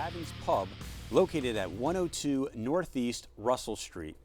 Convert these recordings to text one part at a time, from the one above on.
Savvy's Pub, located at 102 Northeast Russell Street.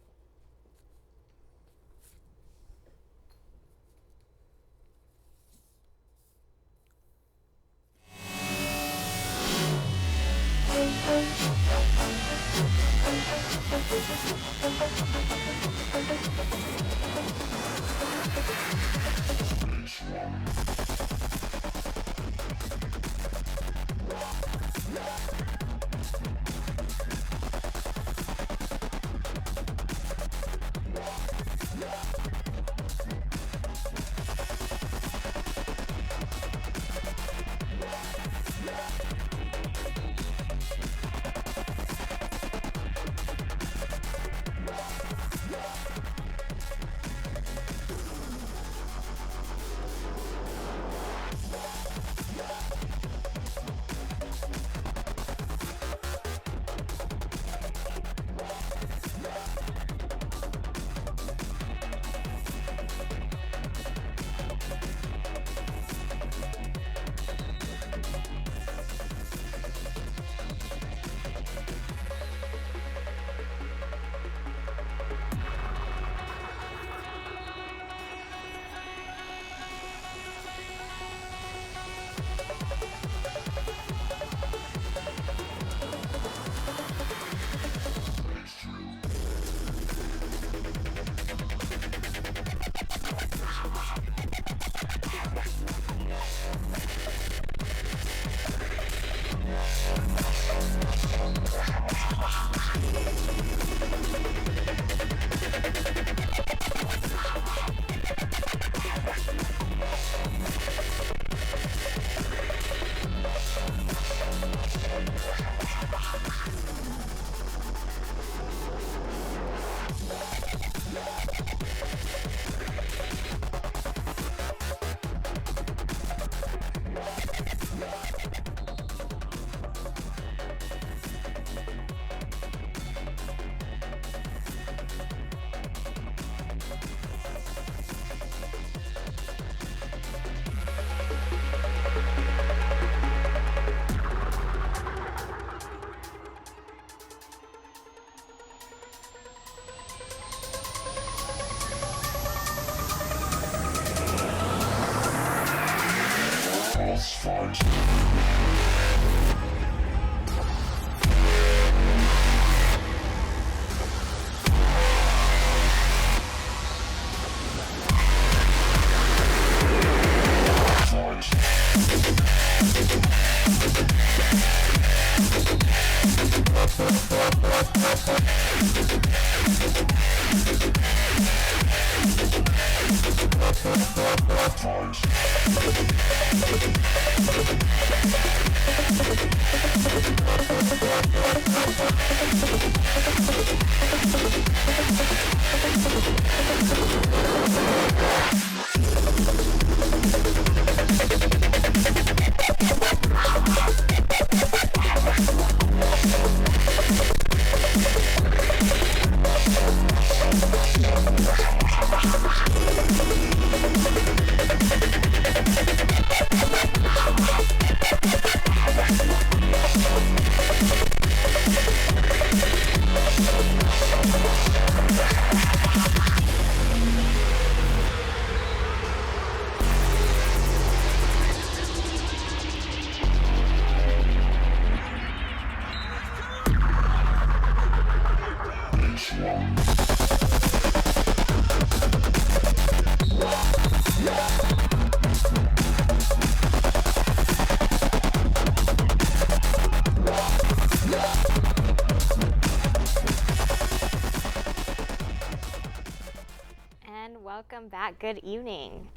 Welcome back. Good evening.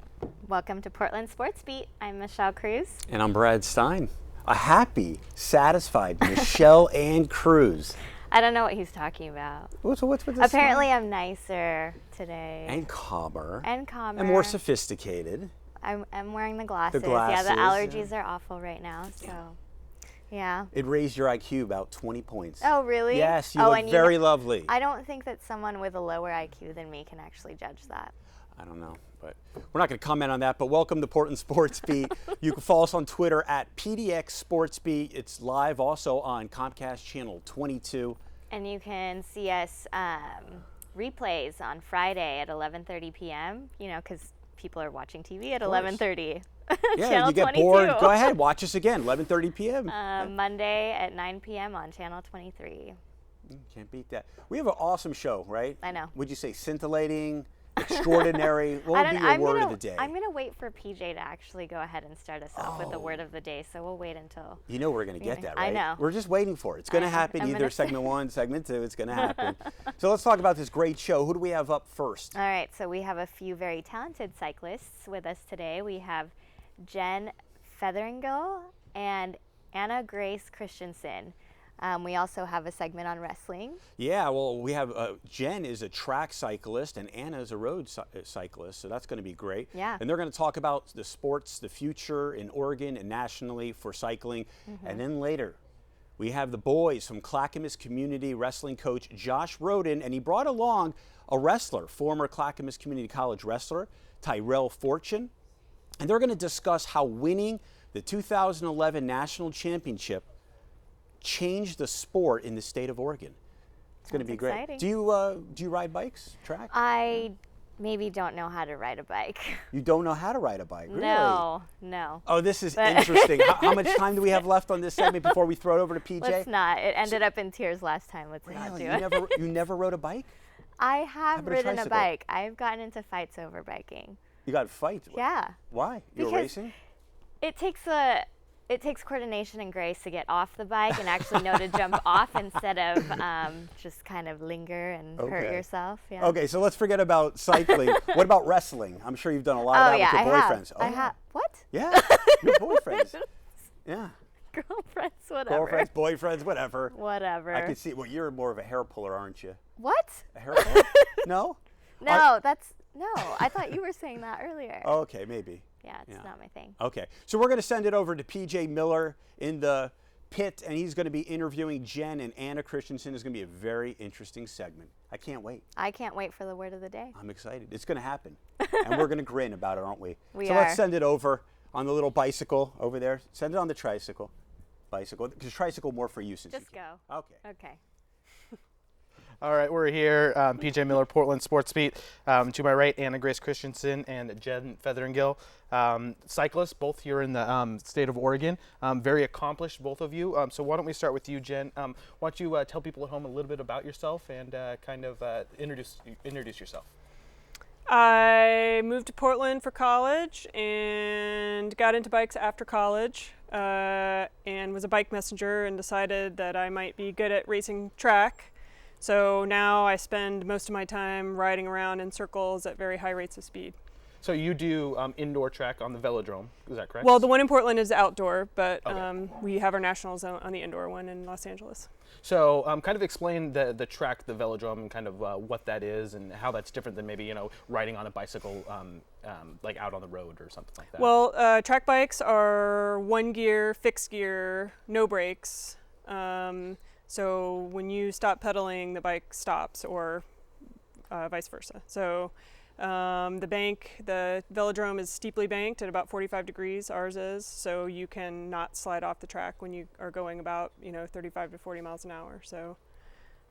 Welcome to Portland SportBeat. I'm Michelle Cruz. And I'm Brad Stein. A happy, satisfied Michelle and Cruz. I don't know what he's talking about. What's with this? Apparently I'm nicer today. And calmer. And calmer. And more sophisticated. I'm wearing the glasses. The glasses. Yeah, the allergies are awful right now, so yeah. It raised your IQ about 20 points. Oh, really? Yes, you look very lovely. I don't think that someone with a lower IQ than me can actually judge that. I don't know, but we're not going to comment on that. But welcome to Portland Sports Beat. You can follow us on Twitter at PDX SportsBeat. It's live also on Comcast Channel 22. And you can see us replays on Friday at 11:30 p.m. You know, because people are watching TV at 11:30. Yeah, Channel you get 22. bored, go ahead, watch us again, 11:30 p.m. Monday at 9 p.m. on Channel 23. Can't beat that. We have an awesome show, right? I know. Would you say scintillating, extraordinary? What would be your word of the day? I'm going to wait for PJ to actually go ahead and start us off with the word of the day, so we'll wait until... You know we're going to get that, right? I know. We're just waiting for it. It's going to happen, either segment 1, segment 2, it's going to happen. So let's talk about this great show. Who do we have up first? All right, so we have a few very talented cyclists with us today. We have Jen Featherngill and Anna Grace-Christiansen. We also have a segment on wrestling. Yeah, well, we have Jen is a track cyclist and Anna is a road cyclist, so that's going to be great. Yeah. And they're going to talk about the sports, the future in Oregon and nationally for cycling. And then later, we have the boys from Clackamas Community Wrestling coach Josh Rhoden, and he brought along a wrestler, former Clackamas Community College wrestler, Tyrell Fortune. And they're going to discuss how winning the 2011 National Championship changed the sport in the state of Oregon. It's going to be great. Exciting. Do you ride bikes, track? I maybe don't know how to ride a bike. You don't know how to ride a bike, really? No. Oh, this is interesting. How much time do we have left on this segment before we throw it over to PJ? Let's not. It ended up in tears last time. Let's not do it. You never rode a bike? I have ridden a tricycle? bike. I've gotten into fights over biking. You got to fight? Yeah. Why? You were Because racing? It takes coordination and grace to get off the bike and actually know to jump off instead of just kind of linger and hurt yourself. Yeah. Okay, so let's forget about cycling. What about wrestling? I'm sure you've done a lot of that with your boyfriends. I have. What? Yeah, your boyfriends. Yeah. Girlfriends, whatever. Girlfriends, boyfriends, whatever. Whatever. I can see. Well, you're more of a hair puller, aren't you? What? A hair puller? No? No, no. I thought you were saying that earlier. Okay, maybe. Yeah, it's not my thing. Okay, so we're going to send it over to PJ Miller in the pit, and he's going to be interviewing Jen and Anna Christensen. It's going to be a very interesting segment. I can't wait. I can't wait for the word of the day. I'm excited. It's going to happen, and we're going to grin about it, aren't we? We so are. Let's send it over on the little bicycle over there. Send it on the tricycle. Bicycle, because tricycle more for you since Just go. Okay. Okay. All right, we're here, PJ Miller, Portland Sports Beat. To my right, Anna Grace-Christiansen and Jen Featherngill, cyclists, both here in the state of Oregon. Very accomplished, both of you. So why don't we start with you, Jen? Why don't you tell people at home a little bit about yourself and kind of introduce yourself? I moved to Portland for college and got into bikes after college and was a bike messenger and decided that I might be good at racing track. So now I spend most of my time riding around in circles at very high rates of speed. So you do indoor track on the velodrome, is that correct? Well, the one in Portland is outdoor, but we have our nationals on the indoor one in Los Angeles. So kind of explain the track, the velodrome, and kind of what that is and how that's different than maybe, riding on a bicycle like out on the road or something like that. Well, track bikes are one gear, fixed gear, no brakes. So when you stop pedaling, the bike stops, or vice versa. So the velodrome is steeply banked at about 45 degrees, ours is, so you can not slide off the track when you are going about 35 to 40 miles an hour. So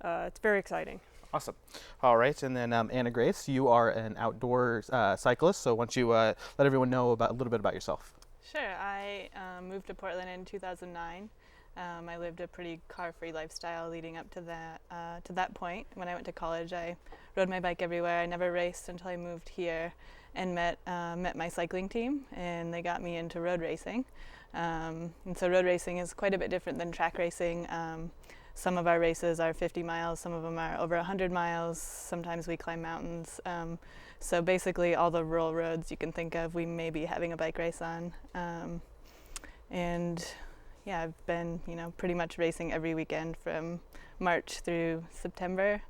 it's very exciting. Awesome. All right, and then Anna Grace, you are an outdoor cyclist, so why don't you let everyone know a little bit about yourself? Sure. I moved to Portland in 2009. I lived a pretty car-free lifestyle leading up to that point. When I went to college, I rode my bike everywhere. I never raced until I moved here and met my cycling team, and they got me into road racing. And so road racing is quite a bit different than track racing. Some of our races are 50 miles, some of them are over 100 miles. Sometimes we climb mountains. So basically all the rural roads you can think of, we may be having a bike race on. And yeah, I've been, pretty much racing every weekend from March through September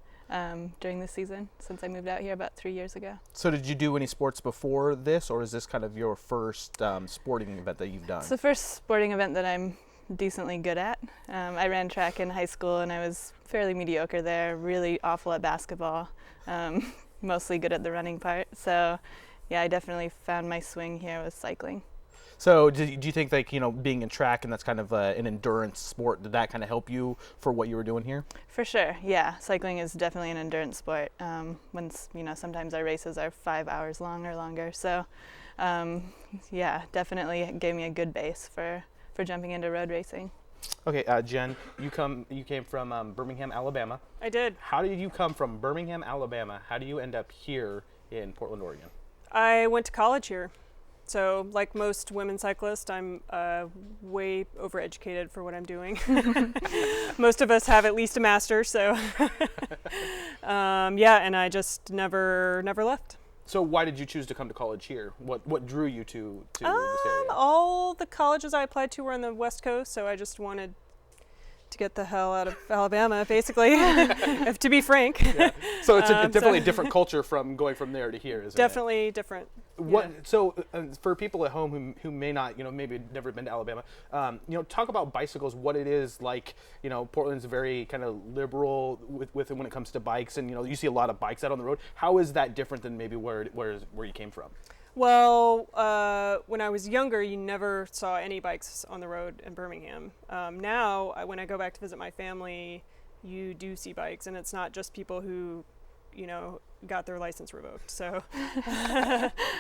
during the season since I moved out here about 3 years ago. So did you do any sports before this, or is this kind of your first sporting event that you've done? It's the first sporting event that I'm decently good at. I ran track in high school and I was fairly mediocre there, really awful at basketball. mostly good at the running part. So yeah, I definitely found my swing here with cycling. So do you think, like, being in track and that's kind of an endurance sport, did that kind of help you for what you were doing here? For sure, yeah. Cycling is definitely an endurance sport. Sometimes our races are 5 hours long or longer. So yeah, definitely gave me a good base for jumping into road racing. Okay, Jen, you came from Birmingham, Alabama. I did. How did you come from Birmingham, Alabama? How do you end up here in Portland, Oregon? I went to college here. So like most women cyclists, I'm way overeducated for what I'm doing. Most of us have at least a master's, so yeah, and I just never left. So why did you choose to come to college here? What drew you to this area? All the colleges I applied to were on the West Coast, so I just wanted to get the hell out of Alabama, basically, if to be frank. Yeah. So it's definitely a different culture from going from there to here, isn't it? Definitely different. What? Yeah. So for people at home who may not, maybe never been to Alabama, talk about bicycles. What it is like. Portland's very kind of liberal with when it comes to bikes, and you see a lot of bikes out on the road. How is that different than maybe where you came from? Well, when I was younger, you never saw any bikes on the road in Birmingham. Now, when I go back to visit my family, you do see bikes, and it's not just people who, got their license revoked. So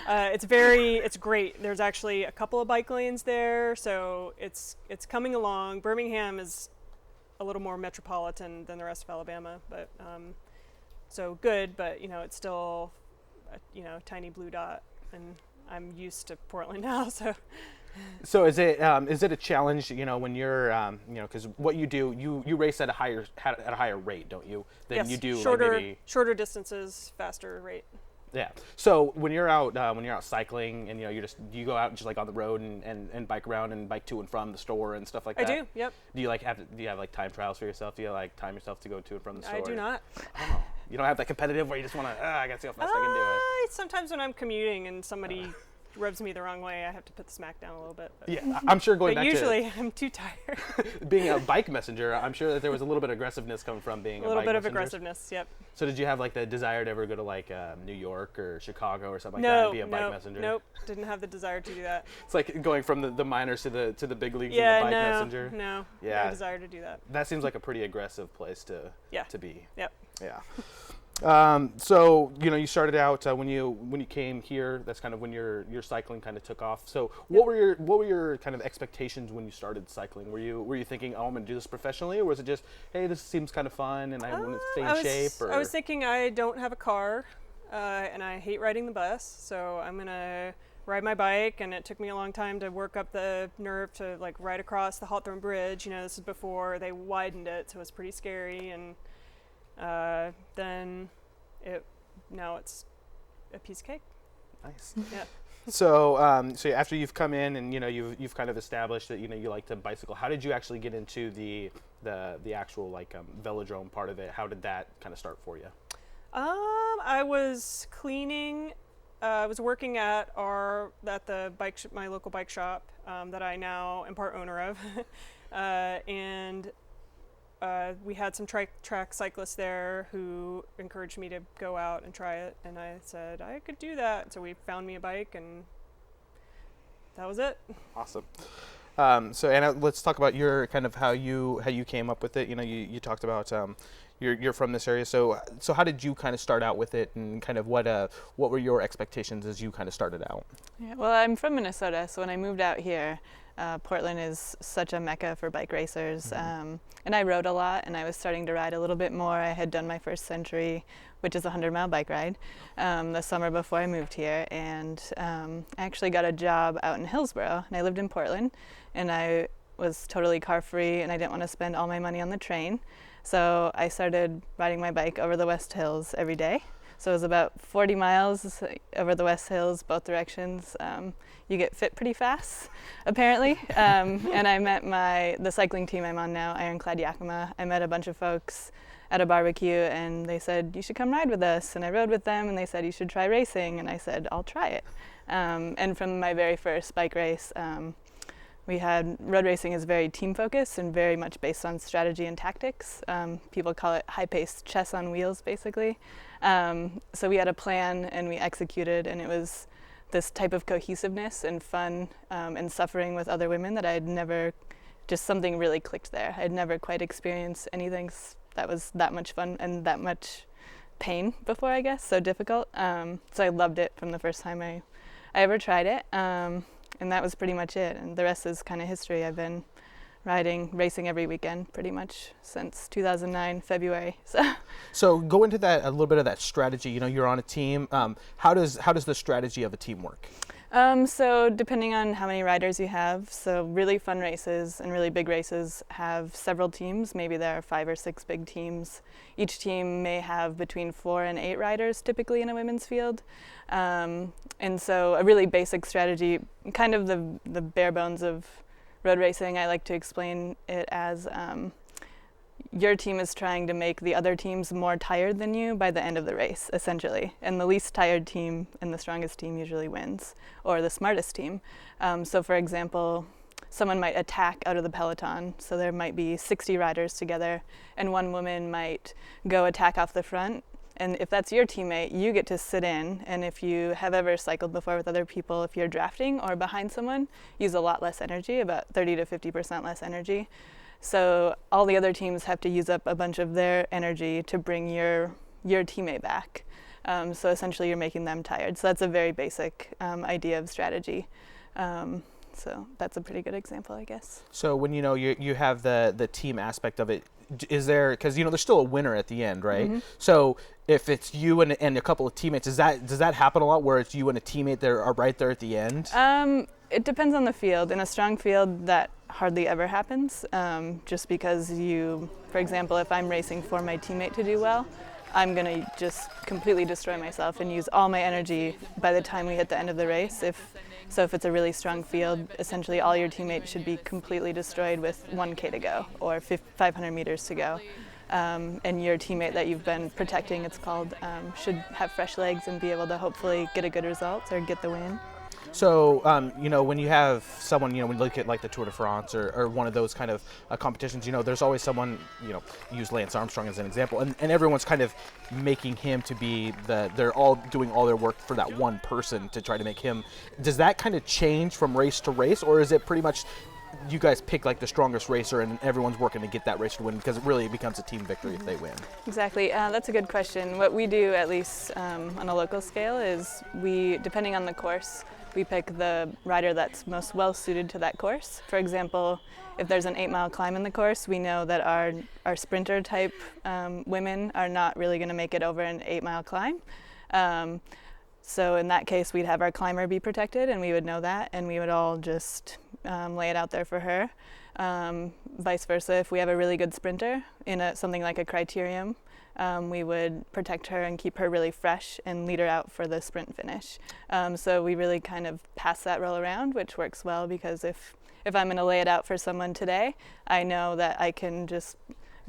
it's great. There's actually a couple of bike lanes there, so it's coming along. Birmingham is a little more metropolitan than the rest of Alabama, but so good, but it's still a tiny blue dot. And I'm used to Portland now, so. So is it a challenge, when you're, because what you do, you race at a higher rate, don't you? Than yes, you do shorter distances, faster rate. Yeah. So when you're out cycling and you go out just like on the road and bike around and bike to and from the store and stuff like that. I do. Yep. Do you have like time trials for yourself? Do you like time yourself to go to and from the store? I do not. Oh. You don't have that competitive where you just want to, I got to see how fast I can do it. Sometimes when I'm commuting and somebody rubs me the wrong way, I have to put the smack down a little bit. But. Yeah, I'm sure going back usually I'm too tired. being a bike messenger, I'm sure that there was a little bit of aggressiveness coming from being a bike messenger. A little bit of aggressiveness, yep. So did you have like the desire to ever go to like New York or Chicago or something like that and be a bike messenger? Nope, didn't have the desire to do that. It's like going from the minors to the big leagues in the bike messenger. No desire to do that. That seems like a pretty aggressive place to be. Yep. Yeah. So you started out when you came here. That's kind of when your cycling kind of took off. So what were your kind of expectations when you started cycling? Were you thinking, oh, I'm gonna do this professionally, or was it just, hey, this seems kind of fun and I want to stay in shape? Or? I was thinking I don't have a car, and I hate riding the bus, so I'm gonna ride my bike. And it took me a long time to work up the nerve to like ride across the Hawthorne Bridge. This is before they widened it, so it was pretty scary. And then now it's a piece of cake. Nice. Yeah. So after you've come in and you've kind of established that you like to bicycle, how did you actually get into the actual like velodrome part of it? How did that kind of start for you? I was cleaning. I was working at my local bike shop that I now am part owner of, and. We had some track cyclists there who encouraged me to go out and try it, and I said I could do that. So we found me a bike, and that was it. Awesome. So Anna, let's talk about your kind of how you came up with it. You talked about you're from this area, so how did you kind of start out with it, and kind of what were your expectations as you kind of started out? Yeah, well, I'm from Minnesota, so when I moved out here, Portland is such a mecca for bike racers. Mm-hmm. And I rode a lot, and I was starting to ride a little bit more. I had done my first century, which is a 100-mile bike ride, the summer before I moved here. And I actually got a job out in Hillsboro, and I lived in Portland, and I was totally car-free, and I didn't want to spend all my money on the train. So I started riding my bike over the West Hills every day. So it was about 40 miles over the West Hills, both directions. You get fit pretty fast, apparently. And I met the cycling team I'm on now, Ironclad Yakima. I met a bunch of folks at a barbecue, and they said, you should come ride with us. And I rode with them, and they said, you should try racing. And I said, I'll try it. And from my very first bike race, road racing is very team focused and very much based on strategy and tactics. People call it high-paced chess on wheels, basically. So we had a plan and we executed, and it was this type of cohesiveness and fun and suffering with other women that I had never, just something really clicked there. I had never quite experienced anything that was that much fun and that much pain before, I guess, so difficult. So I loved it from the first time I ever tried it. And that was pretty much it. And the rest is kind of history. I've been racing every weekend pretty much since 2009, February. So go into that, a little bit of that strategy. You know, you're on a team. How does the strategy of a team work? So depending on how many riders you have, so really fun races and really big races have several teams. Maybe there are 5 or 6 big teams. Each team may have between 4 and 8 riders typically in a women's field. And so a really basic strategy, kind of the bare bones of road racing, I like to explain it as your team is trying to make the other teams more tired than you by the end of the race, essentially. And the least tired team and the strongest team usually wins, or the smartest team. So for example, someone might attack out of the peloton. So there might be 60 riders together, and one woman might go attack off the front. And if that's your teammate, you get to sit in. And if you have ever cycled before with other people, if you're drafting or behind someone, use a lot less energy, about 30 to 50% less energy. So all the other teams have to use up a bunch of their energy to bring your teammate back. So essentially you're making them tired. So that's a very basic idea of strategy. So that's a pretty good example, I guess. So when you have the team aspect of it, is there, because there's still a winner at the end, right? Mm-hmm. So if it's you and a couple of teammates, does that happen a lot where it's you and a teammate that are right there at the end? It depends on the field. In a strong field, that hardly ever happens, just because for example, if I'm racing for my teammate to do well, I'm going to just completely destroy myself and use all my energy by the time we hit the end of the race. If it's a really strong field, essentially all your teammates should be completely destroyed with 1K to go or 500 meters to go. And your teammate that you've been protecting, it's called, should have fresh legs and be able to hopefully get a good result or get the win. So, when you have someone, when you look at like the Tour de France or one of those kind of competitions, there's always someone, use Lance Armstrong as an example, and everyone's kind of making him to be they're all doing all their work for that one person to try to make him. Does that kind of change from race to race, or is it pretty much you guys pick like the strongest racer and everyone's working to get that race to win, because it really becomes a team victory if they win? Exactly. That's a good question. What we do, at least on a local scale, is depending on the course, we pick the rider that's most well suited to that course. For example, if there's an 8-mile climb in the course, we know that our sprinter type women are not really going to make it over an 8-mile climb. So in that case, we'd have our climber be protected, and we would know that, and we would all just lay it out there for her. Vice versa, if we have a really good sprinter in something like a criterium, we would protect her and keep her really fresh and lead her out for the sprint finish. So we really kind of pass that role around, which works well, because if I'm going to lay it out for someone today, I know that I can just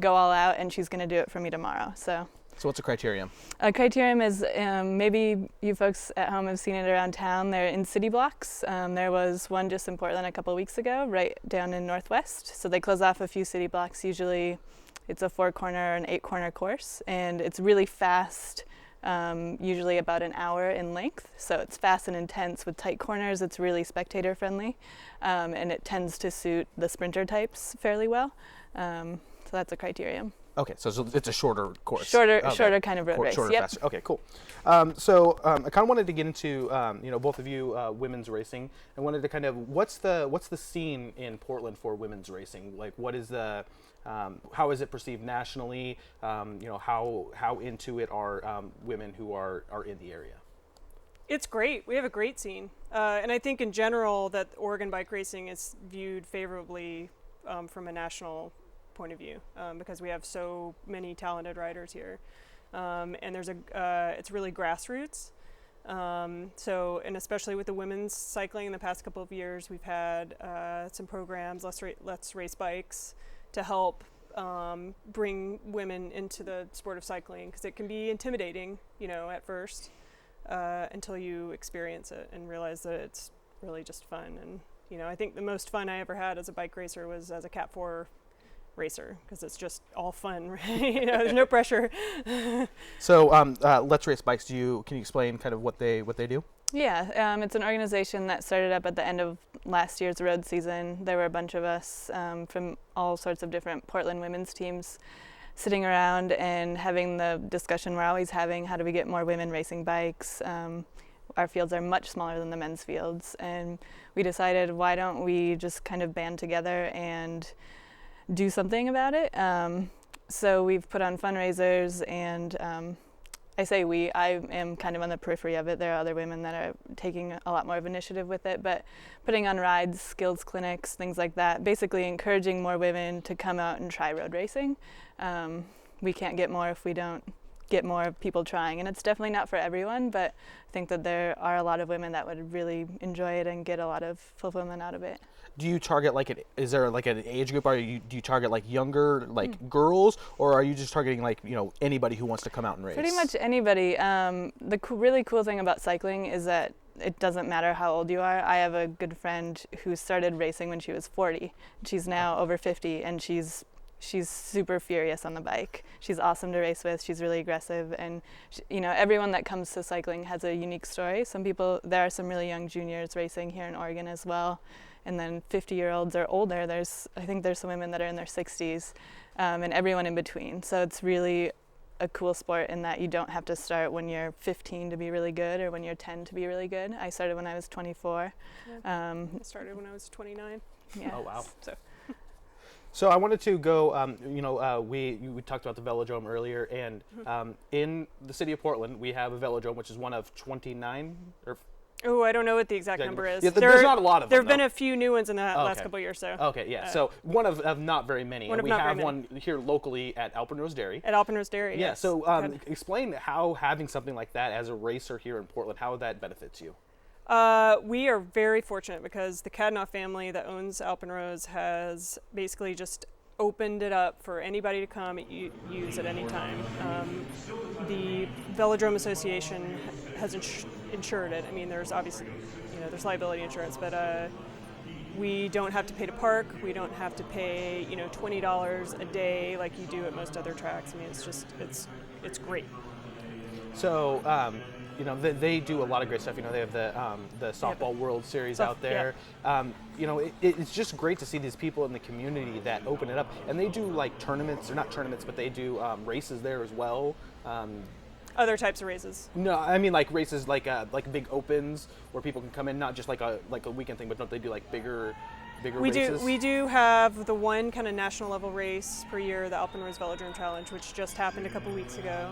go all out and she's going to do it for me tomorrow. So what's a criterium? A criterium is, maybe you folks at home have seen it around town. They're in city blocks. There was one just in Portland a couple of weeks ago, right down in Northwest. So they close off a few city blocks. Usually it's a 4-corner or an 8-corner course, and it's really fast, usually about an hour in length. So it's fast and intense with tight corners. It's really spectator friendly, and it tends to suit the sprinter types fairly well. So that's a criterium. Okay, so it's a shorter course. Shorter kind of road race. Shorter, yep. faster. Okay, cool. So I kind of wanted to get into, both of you, women's racing. I wanted to kind of, what's the scene in Portland for women's racing? Like, what is how is it perceived nationally? How into it are women who are in the area? It's great. We have a great scene, and I think in general that Oregon bike racing is viewed favorably from a national point of view, because we have so many talented riders here, and it's really grassroots. So, and especially with the women's cycling in the past couple of years, we've had some programs, Let's Race Bikes, to help bring women into the sport of cycling, because it can be intimidating, at first, until you experience it and realize that it's really just fun you know, I think the most fun I ever had as a bike racer was as a Cat 4 racer, because it's just all fun, right? You know, there's no pressure. So Let's Race Bikes, can you explain kind of what they do? Yeah, it's an organization that started up at the end of last year's road season. There were a bunch of us from all sorts of different Portland women's teams sitting around and having the discussion we're always having: how do we get more women racing bikes? Our fields are much smaller than the men's fields, and we decided, why don't we just kind of band together and do something about it. So we've put on fundraisers, and I am kind of on the periphery of it. There are other women that are taking a lot more of initiative with it, but putting on rides, skills clinics, things like that, basically encouraging more women to come out and try road racing. We can't get more if we don't get more people trying, and it's definitely not for everyone, but I think that there are a lot of women that would really enjoy it and get a lot of fulfillment out of it. Do you target is there like an age group? Do you target like younger girls, or are you just targeting like, you know, anybody who wants to come out and race? Pretty much anybody. The really cool thing about cycling is that it doesn't matter how old you are. I have a good friend who started racing when she was 40. She's now over 50, and she's super furious on the bike. She's awesome to race with. She's really aggressive, and you know, everyone that comes to cycling has a unique story. There are some really young juniors racing here in Oregon as well, and then 50-year-olds or older. I think there's some women that are in their 60s, and everyone in between. So it's really a cool sport in that you don't have to start when you're 15 to be really good, or when you're 10 to be really good. I started when I was 24. Yeah. I started when I was 29. Yeah. Oh wow. So I wanted to go, we talked about the velodrome earlier, and in the city of Portland, we have a velodrome, which is one of 29, or oh, I don't know what the exact number is. Yeah, there's not a lot of them. There have been a few new ones in the last couple of years, so. Okay, yeah. So one of not very many. One and of we not have very one here locally at Alpenrose Dairy. At Alpenrose Dairy, Yeah. yes. So explain how having something like that as a racer here in Portland, how that benefits you. We are very fortunate because the Kadnoff family that owns Alpenrose has basically just opened it up for anybody to come use at any time. The Velodrome Association has insured it. I mean, there's obviously, you know, there's liability insurance, but we don't have to pay to park. We don't have to pay, you know, $20 a day like you do at most other tracks. I mean, it's great. So, you know, they do a lot of great stuff. You know, they have the Softball World Series out there. Yeah. You know, it's just great to see these people in the community that open it up. And they do like tournaments, or not tournaments, but they do races there as well. Other types of races. No, I mean like races like big opens where people can come in, not just like a weekend thing, but don't they do like bigger races? We do have the one kind of national level race per year, the Alpenrose Velodrome Challenge, which just happened a couple weeks ago.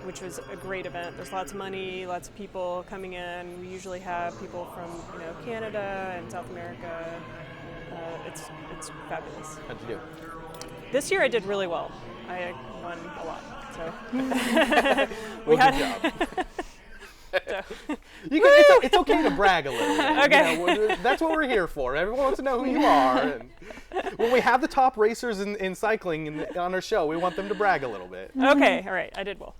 Which was a great event. There's lots of money, lots of people coming in. We usually have people from, you know, Canada and South America. It's fabulous. How'd you do? This year I did really well. I won a lot. So Well, good job. It's okay to brag a little bit. Okay. You know, that's what we're here for. Everyone wants to know who you are. And when we have the top racers in cycling on our show, we want them to brag a little bit. Okay, all right, I did well.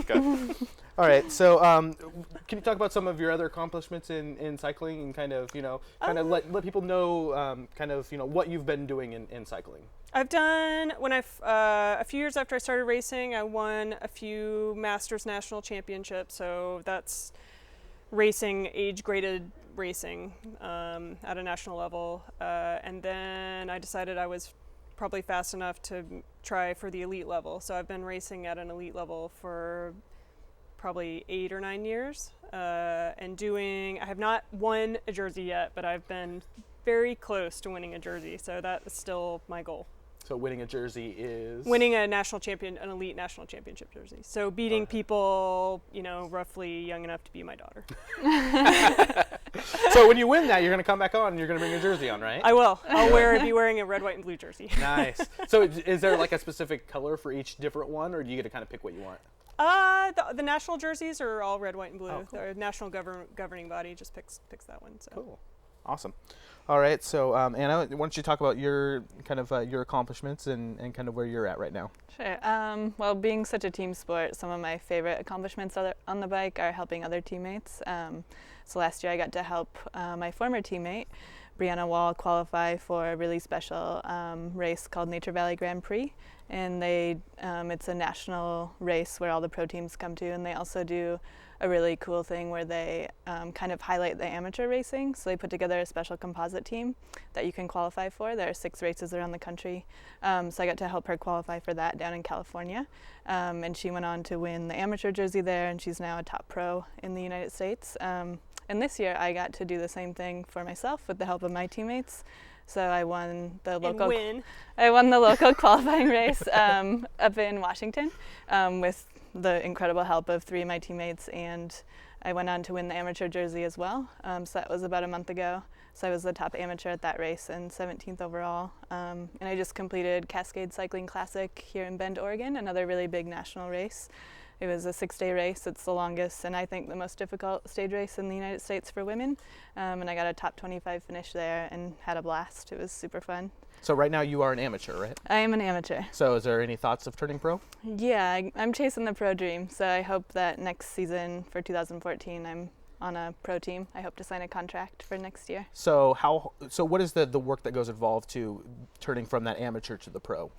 Good. All right, so can you talk about some of your other accomplishments in cycling and kind of, you know, let people know kind of, you know, what you've been doing in cycling? I've done, a few years after I started racing, I won a few Masters National Championships, so that's racing, age-graded racing at a national level. And then I decided I was probably fast enough to try for the elite level. So I've been racing at an elite level for probably 8 or 9 years. And I have not won a jersey yet, but I've been very close to winning a jersey. So that is still my goal. So winning a jersey is? Winning an elite national championship jersey. So beating people, you know, roughly young enough to be my daughter. So when you win that, you're going to come back on and you're going to bring your jersey on, right? I will. I'll be wearing a red, white, and blue jersey. Nice. So is there like a specific color for each different one, or do you get to kind of pick what you want? The national jerseys are all red, white, and blue. Oh, cool. The national governing body just picks that one. So. Cool. Awesome. All right, so Anna, why don't you talk about your kind of your accomplishments and kind of where you're at right now? Sure. Well, being such a team sport, some of my favorite accomplishments on the bike are helping other teammates. So last year I got to help my former teammate, Brianna Wall, qualify for a really special race called Nature Valley Grand Prix. And it's a national race where all the pro teams come to, and they also do a really cool thing where they kind of highlight the amateur racing. So they put together a special composite team that you can qualify for. There are 6 races around the country. So I got to help her qualify for that down in California. And she went on to win the amateur jersey there, and she's now a top pro in the United States. And this year I got to do the same thing for myself with the help of my teammates. So I won the local qualifying race up in Washington with the incredible help of 3 of my teammates, and I went on to win the amateur jersey as well. So that was about a month ago. So I was the top amateur at that race and 17th overall. And I just completed Cascade Cycling Classic here in Bend, Oregon, another really big national race. It was a 6-day race. It's the longest and I think the most difficult stage race in the United States for women. And I got a top 25 finish there and had a blast. It was super fun. So right now you are an amateur, right? I am an amateur. So is there any thoughts of turning pro? Yeah, I'm chasing the pro dream. So I hope that next season for 2014 I'm on a pro team. I hope to sign a contract for next year. So what is the work that goes involved to turning from that amateur to the pro?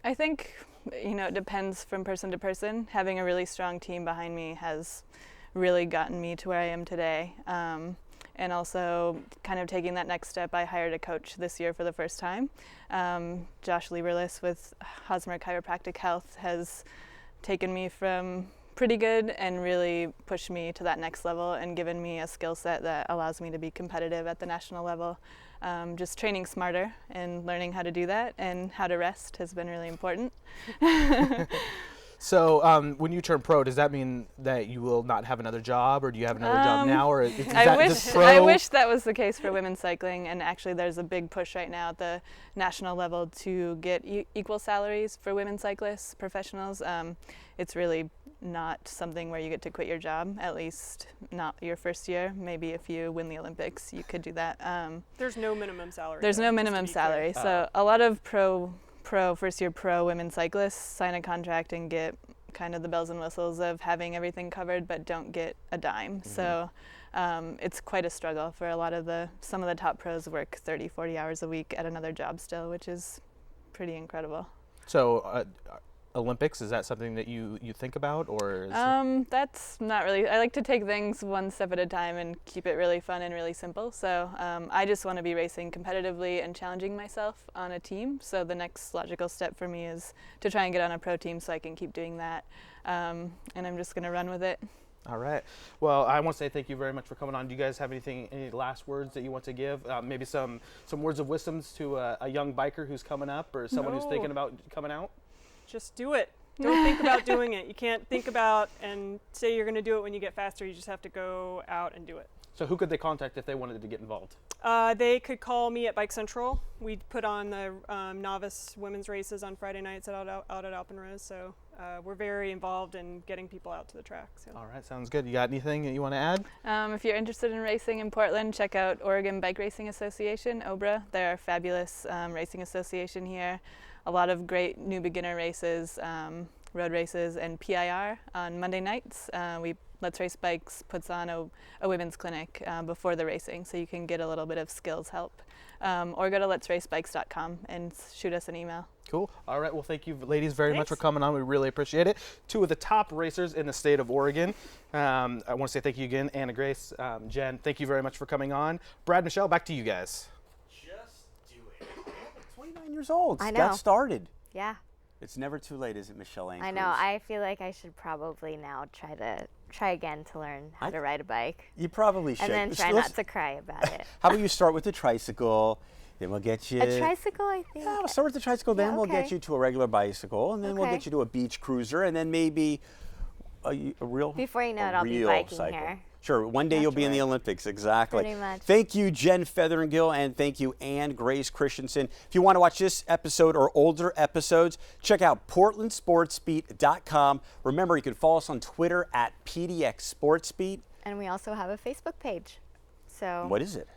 I think, it depends from person to person. Having a really strong team behind me has really gotten me to where I am today. And also kind of taking that next step, I hired a coach this year for the first time. Josh Lieberlis with Hosmer Chiropractic Health has taken me from pretty good and really pushed me to that next level and given me a skill set that allows me to be competitive at the national level. Just training smarter and learning how to do that and how to rest has been really important. So when you turn pro, does that mean that you will not have another job, or do you have another job now? Or I wish that was the case for women's cycling, and actually there's a big push right now at the national level to get equal salaries for women cyclists, professionals. It's really not something where you get to quit your job, at least not your first year. Maybe if you win the Olympics, you could do that. There's no minimum salary. There's no minimum salary. So a lot of first-year pro women cyclists sign a contract and get kind of the bells and whistles of having everything covered, but don't get a dime. Mm-hmm. So it's quite a struggle for some of the top pros work 30, 40 hours a week at another job still, which is pretty incredible. So Olympics, is that something that you think about, or that's not really. I like to take things one step at a time and keep it really fun and really simple. So I just want to be racing competitively and challenging myself on a team. So the next logical step for me is to try and get on a pro team so I can keep doing that. And I'm just going to run with it. All right. Well, I want to say thank you very much for coming on. Do you guys have any last words that you want to give? Maybe some words of wisdoms to a young biker who's coming up, or someone who's thinking about coming out? Just do it. Don't think about doing it. You can't think about and say you're going to do it when you get faster. You just have to go out and do it. So who could they contact if they wanted to get involved? They could call me at Bike Central. We put on the novice women's races on Friday nights out at Alpenrose. So we're very involved in getting people out to the track. So. All right, sounds good. You got anything that you want to add? If you're interested in racing in Portland, check out Oregon Bike Racing Association, OBRA. They're a fabulous racing association here. A lot of great new beginner races, road races, and PIR on Monday nights. Let's Race Bikes puts on a women's clinic before the racing, so you can get a little bit of skills help. Or go to letsracebikes.com and shoot us an email. Cool. All right. Well, thank you, ladies, very much for coming on. We really appreciate it. 2 of the top racers in the state of Oregon. I want to say thank you again, Anna Grace, Jen. Thank you very much for coming on. Brad, Michelle, back to you guys. 29 years old. I know. Got started. Yeah. It's never too late, is it, Michelle Ann I know. Cruz? I feel like I should probably now try again to learn how to ride a bike. You probably should. And then try not to cry about it. How about you start with the tricycle, then we'll get you... A tricycle, I think. Yeah, we'll start with the tricycle, then we'll get you to a regular bicycle, and then we'll get you to a beach cruiser, and then maybe a real Before you know it, I'll be biking cycle. here. Sure, one day you'll be in the Olympics, exactly. Pretty much. Thank you, Jen Featherngill, and thank you, Ann Grace-Christiansen. If you want to watch this episode or older episodes, check out PortlandSportsBeat.com. Remember, you can follow us on Twitter at PDX SportsBeat. And we also have a Facebook page. So what is it?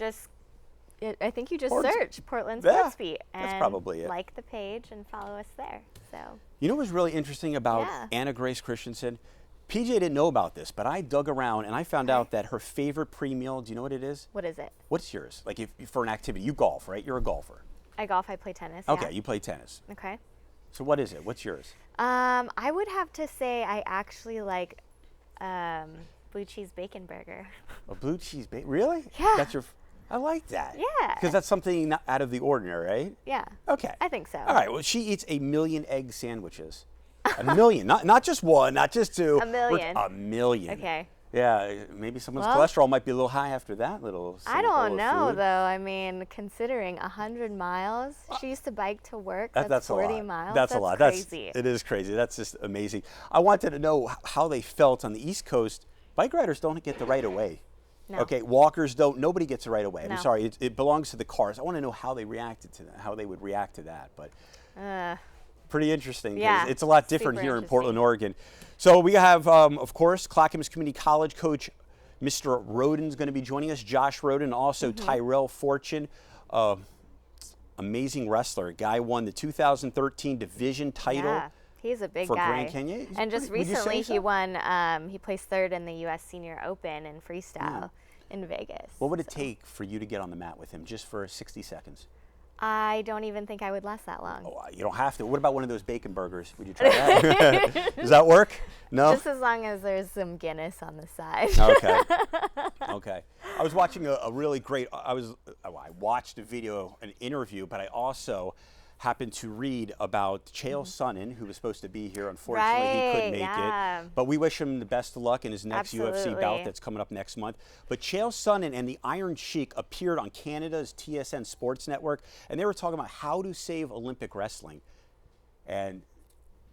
I think you just Or- search Portland Yeah, SportsBeat that's and probably it. like the page and follow us there. So You know what was really interesting about Yeah. Anna Grace-Christiansen? PJ didn't know about this, but I dug around and I found out that her favorite pre-meal, do you know what it is? what is it? What's yours? Like if for an activity, you golf, right? You're a golfer. I golf. I play tennis. Okay, Yeah. you play tennis. Okay. So what is it? What's yours? I would have to say I actually like blue cheese bacon burger. A blue cheese bacon? Really? Yeah. That's your. I like that. Yeah. Because that's something not out of the ordinary, right? Yeah. Okay. I think so. All right. Well, she eats 1 million egg sandwiches. 1 million, not just one, not just two. A million. 1 million. Okay. Yeah, maybe someone's Well, cholesterol might be a little high after that little. I sample don't of know food. though. I mean, considering 100 miles, she used to bike to work. That's 40 a lot. miles. That's a lot. Crazy. It is crazy. That's just amazing. I wanted to know how they felt on the East Coast. Bike riders don't get the right of way. No. Okay, walkers don't. Nobody gets the right of way. I'm No. sorry. It belongs to the cars. I want to know how they reacted to that. How they would react to that. But pretty interesting. 'Cause Yeah, it's a lot different super here in interesting. Portland, Oregon. So we have, of course, Clackamas Community College coach Mr. Rhoden's going to be joining us. Josh Rhoden, also Mm-hmm. Tyrell Fortune. Amazing wrestler. Guy won the 2013 division title. Yeah, he's a big for guy. Grand Canyon. He's And just pretty- would you say recently, so? he won. He placed third in the U.S. Senior Open in freestyle in Vegas. What would it So take for you to get on the mat with him just for 60 seconds? I don't even think I would last that long. Oh, you don't have to. What about one of those bacon burgers? Would you try that? Does that work? No? Just as long as there's some Guinness on the side. Okay. Okay. I was watching a really great. I watched a video, an interview, but I also happened to read about Chael Sonnen, who was supposed to be here. Unfortunately, he couldn't Right, make yeah. it. But we wish him the best of luck in his next UFC Absolutely. bout that's coming up next month. But Chael Sonnen and the Iron Sheik appeared on Canada's TSN Sports Network, and they were talking about how to save Olympic wrestling. And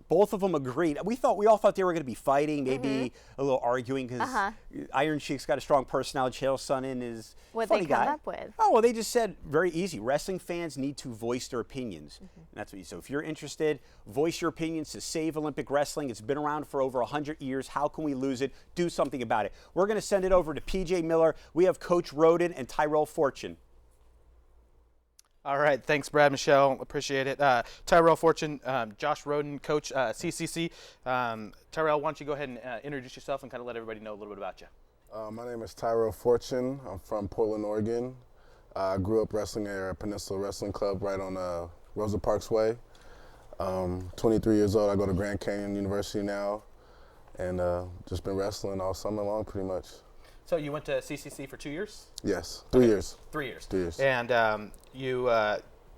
both of them agreed. We all thought they were going to be fighting, maybe a little arguing, because Iron Sheik's got a strong personality. Chael Sonnen is What'd funny they come guy. up with? Oh, well, they just said very easy. Wrestling fans need to voice their opinions. And that's what you. So if you're interested, voice your opinions to save Olympic wrestling. It's been around for over 100 years. How can we lose it? Do something about it. We're going to send it over to PJ Miller. We have Coach Rhoden and Tyrell Fortune. All right, thanks, Brad, Michelle. Appreciate it. Tyrell Fortune, Josh Rhoden, coach CCC. Tyrell, why don't you go ahead and introduce yourself and kind of let everybody know a little bit about you. My name is Tyrell Fortune. I'm from Portland, Oregon. I grew up wrestling at a Peninsula Wrestling Club right on Rosa Parks Way. 23 years old. I go to Grand Canyon University now, and just been wrestling all summer long, pretty much. So you went to CCC for 2 years? Yes, 3 years. 3 years. 3 years. And you,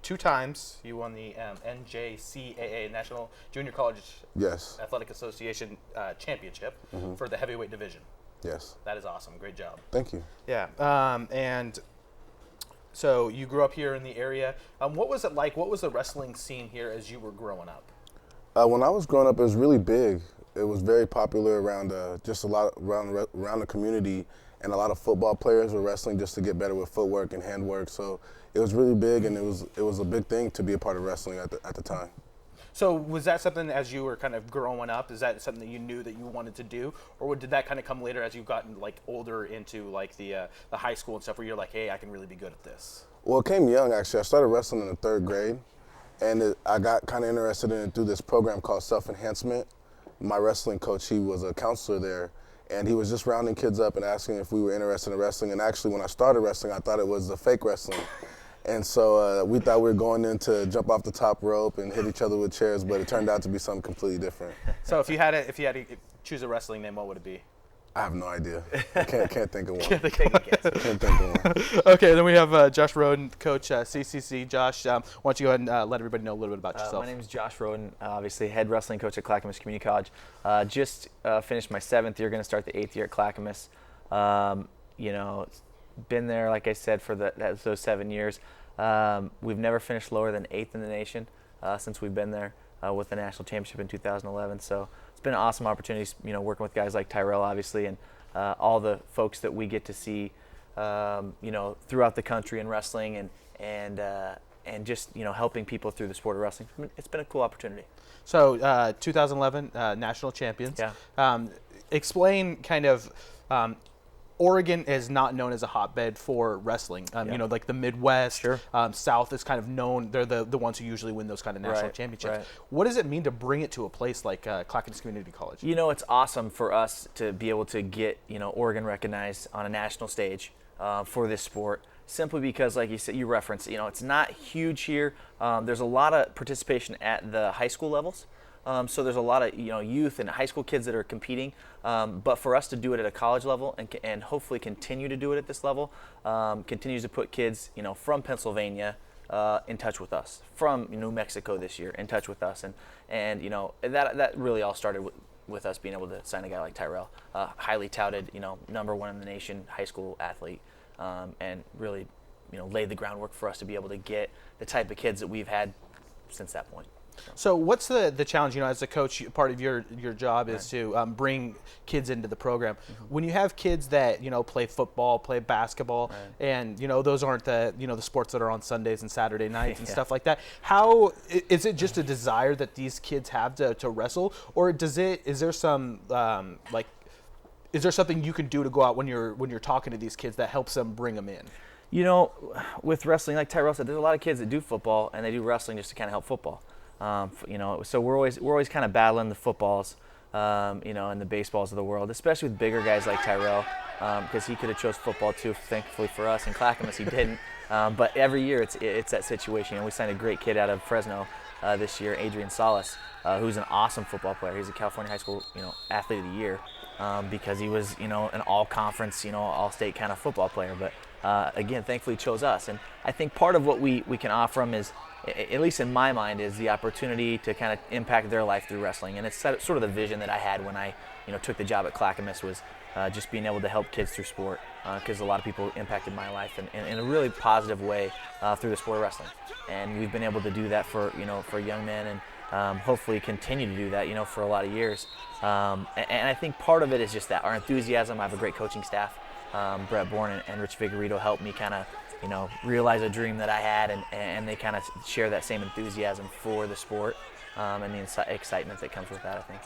2 times, you won the NJCAA, National Junior College Yes, Athletic Association Championship for the heavyweight division. yes. That is awesome. Great job. Thank you. Yeah. And so you grew up here in the area. What was it like? What was the wrestling scene here as you were growing up? When I was growing up, it was really big. It was very popular around just a lot around the community, and a lot of football players were wrestling just to get better with footwork and handwork. So it was really big, and it was a big thing to be a part of wrestling at the time. So was that something as you were kind of growing up? Is that something that you knew that you wanted to do, or did that kind of come later as you've gotten like older into like the high school and stuff, where you're like, hey, I can really be good at this? Well, it came young, actually. I started wrestling in the 3rd grade, and I got kind of interested in it through this program called Self-Enhancement. My wrestling coach, he was a counselor there, and he was just rounding kids up and asking if we were interested in wrestling. And actually, when I started wrestling, I thought it was the fake wrestling. And so we thought we were going in to jump off the top rope and hit each other with chairs, but it turned out to be something completely different. So if you had to choose a wrestling name, what would it be? I have no idea. I can't think of one. Can't Take a guess. think of one. Okay, then we have Josh Rhoden, coach CCC. Josh, why don't you go ahead and let everybody know a little bit about yourself? My name is Josh Rhoden, obviously head wrestling coach at Clackamas Community College. Just finished my 7th year, going to start the 8th year at Clackamas. Been there, like I said, for those 7 years. We've never finished lower than 8th in the nation since we've been there with the national championship in 2011. So it's been an awesome opportunity, working with guys like Tyrell, obviously, and all the folks that we get to see, throughout the country in wrestling and just helping people through the sport of wrestling. It's been a cool opportunity. So 2011 national champions. Yeah. Explain kind of Oregon is not known as a hotbed for wrestling. You know, like the Midwest, South is kind of known. They're the ones who usually win those kind of national championships. Right. What does it mean to bring it to a place like Clackamas Community College? You know, it's awesome for us to be able to get, you know, Oregon recognized on a national stage for this sport. Simply because, like you said, you referenced, you know, it's not huge here. There's a lot of participation at the high school levels. So there's a lot of, you know, youth and high school kids that are competing. But for us to do it at a college level and hopefully continue to do it at this level, continues to put kids, you know, from Pennsylvania in touch with us, from New Mexico this year in touch with us. And you know, that really all started with us being able to sign a guy like Tyrell, highly touted, you know, #1 in the nation high school athlete, and really, you know, laid the groundwork for us to be able to get the type of kids that we've had since that point. So what's the challenge, you know, as a coach, part of your job is to bring kids into the program. When you have kids that, you know, play football, play basketball, and, you know, those aren't the, you know, the sports that are on Sundays and Saturday nights and stuff like that, how is it just a desire that these kids have to wrestle, or is there some is there something you can do to go out when you're talking to these kids that helps them bring them in? You know, with wrestling, like Tyrell said, there's a lot of kids that do football and they do wrestling just to kind of help football. You know, so we're always kind of battling the footballs, you know, and the baseballs of the world, especially with bigger guys like Tyrell, because he could have chose football too. Thankfully for us in Clackamas, he didn't. But every year it's that situation. And we signed a great kid out of Fresno this year, Adrian Salas, who's an awesome football player. He's a California High School, you know, Athlete of the Year because he was, you know, an all-conference, you know, all-state kind of football player. But again, thankfully he chose us. And I think part of what we can offer him is, at least in my mind, is the opportunity to kind of impact their life through wrestling. And it's sort of the vision that I had when I, you know, took the job at Clackamas, was just being able to help kids through sport, because a lot of people impacted my life in a really positive way through the sport of wrestling. And we've been able to do that for, you know, for young men, and hopefully continue to do that, you know, for a lot of years. And I think part of it is just that, our enthusiasm. I have a great coaching staff. Brett Bourne and Rich Vigorito helped me kind of, you know, realize a dream that I had, and they kind of share that same enthusiasm for the sport and the excitement that comes with that, I think.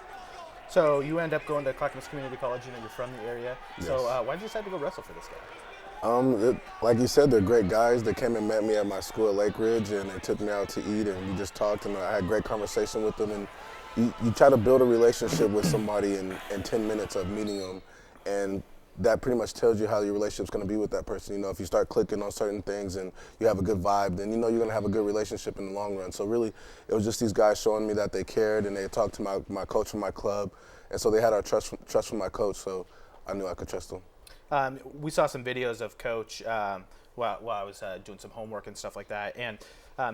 So you end up going to Clackamas Community College, you know, you're from the area. Yes. So why did you decide to go wrestle for this guy? Like you said, they're great guys. They came and met me at my school at Lake Ridge, and they took me out to eat, and we just talked, and I had great conversation with them. And you try to build a relationship with somebody in 10 minutes of meeting them, and that pretty much tells you how your relationship's going to be with that person. You know, if you start clicking on certain things and you have a good vibe, then you know you're going to have a good relationship in the long run. So really, it was just these guys showing me that they cared, and they talked to my coach from my club, and so they had our trust from my coach, so I knew I could trust them. We saw some videos of Coach while I was doing some homework and stuff like that, and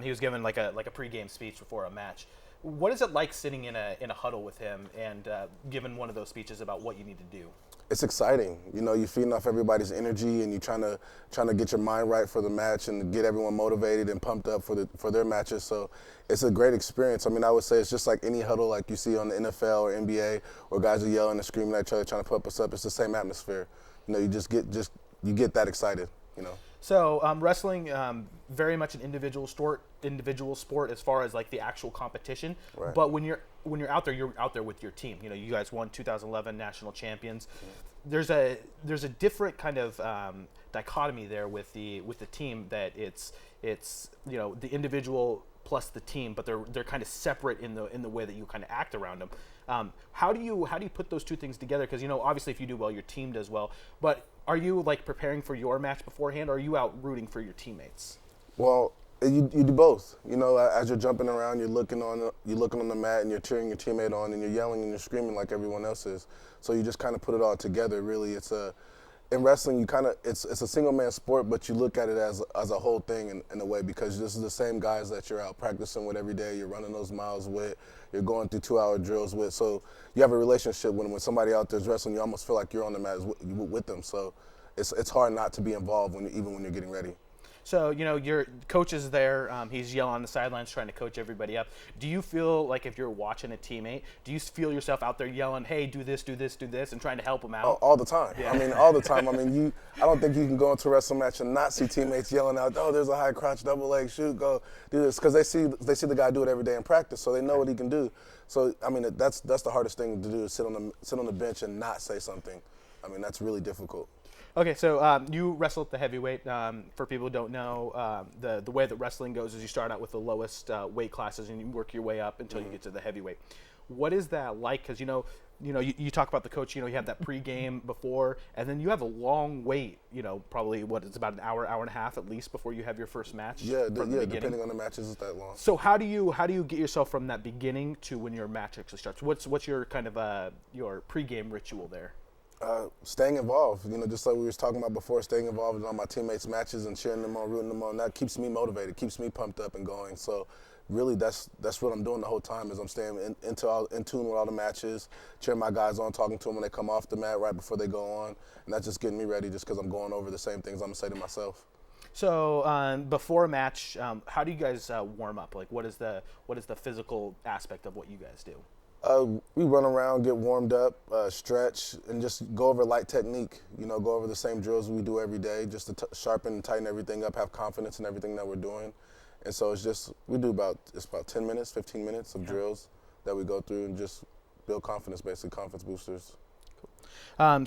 he was giving like a pregame speech before a match. What is it like sitting in a huddle with him and giving one of those speeches about what you need to do? It's exciting. You know, you're feeding off everybody's energy, and you're trying to get your mind right for the match and get everyone motivated and pumped up for their matches. So it's a great experience. I mean, I would say it's just like any huddle like you see on the NFL or NBA, where guys are yelling and screaming at each other, trying to pump us up. It's the same atmosphere. You know, you get that excited, you know. So wrestling, very much an individual sport as far as like the actual competition. Right. But when you're out there, you're out there with your team. You know, you guys won 2011 national champions. Mm-hmm. There's a different kind of dichotomy there with the team, that it's you know, the individual plus the team, but they're kind of separate in the way that you kind of act around them. How do you put those two things together? Because, you know, obviously if you do well, your team does well. But are you like preparing for your match beforehand, or are you out rooting for your teammates? Well, you do both. You know, as you're jumping around, you're looking on the mat, and you're cheering your teammate on, and you're yelling and you're screaming like everyone else is. So you just kind of put it all together. Really, in wrestling, it's a single man sport, but you look at it as a whole thing in a way, because this is the same guys that you're out practicing with every day. You're running those miles with. You're going through 2-hour drills with. So you have a relationship when somebody out there's wrestling. You almost feel like you're on the mat with them. So it's hard not to be involved even when you're getting ready. So, you know, your coach is there. He's yelling on the sidelines, trying to coach everybody up. Do you feel like, if you're watching a teammate, do you feel yourself out there yelling, hey, do this, do this, do this, and trying to help them out? All the time. Yeah. I mean, all the time. I mean, I don't think you can go into a wrestling match and not see teammates yelling out, oh, there's a high crotch, double leg, shoot, go do this, because they see the guy do it every day in practice, so they know what he can do. So, I mean, that's the hardest thing to do, is sit on the bench and not say something. I mean, that's really difficult. Okay, so you wrestle at the heavyweight. For people who don't know, the way that wrestling goes is you start out with the lowest weight classes and you work your way up until you get to the heavyweight. What is that like? Because you talk about the coach. You have that pregame before, and then you have a long wait. Probably it's about an hour, hour and a half at least before you have your first match. Yeah, depending on the matches, it's that long. So how do you get yourself from that beginning to when your match actually starts? What's your kind of your pregame ritual there? Staying involved, just like we were talking about before, staying involved in all my teammates' matches and cheering them on, rooting them on. That keeps me motivated, keeps me pumped up and going. So really that's what I'm doing the whole time is I'm staying in tune with all the matches, cheering my guys on, talking to them when they come off the mat right before they go on. And that's just getting me ready just because I'm going over the same things I'm going to say to myself. So before a match, how do you guys warm up? Like what is the physical aspect of what you guys do? We run around, get warmed up, stretch, and just go over light technique. Go over the same drills we do every day, just to sharpen and tighten everything up, have confidence in everything that we're doing. And so we do about 10 minutes, 15 minutes of drills that we go through and just build confidence, basically confidence boosters.